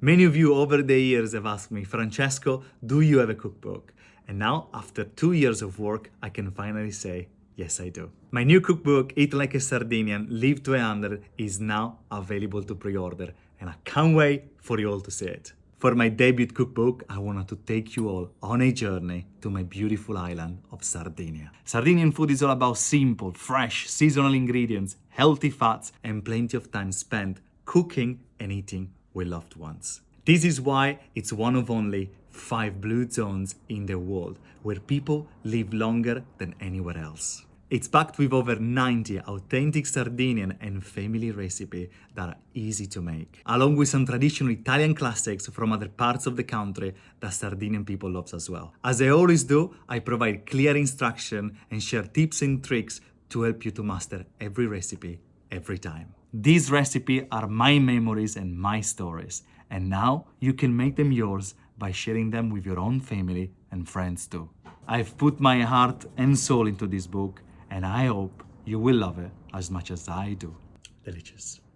Many of you over the years have asked me, Francesco, do you have a cookbook? And now, after 2 years of work, I can finally say, yes, I do. My new cookbook, Eat Like a Sardinian, Live to 100, is now available to pre-order, and I can't wait for you all to see it. For my debut cookbook, I wanted to take you all on a journey to my beautiful island of Sardinia. Sardinian food is all about simple, fresh, seasonal ingredients, healthy fats, and plenty of time spent cooking and eating with loved ones. This is why it's one of only 5 blue zones in the world where people live longer than anywhere else. It's packed with over 90 authentic Sardinian and family recipes that are easy to make, along with some traditional Italian classics from other parts of the country that Sardinian people love as well. As I always do, I provide clear instruction and share tips and tricks to help you to master every recipe every time. These recipes are my memories and my stories, and now you can make them yours by sharing them with your own family and friends too. I've put my heart and soul into this book, and I hope you will love it as much as I do. Delicious.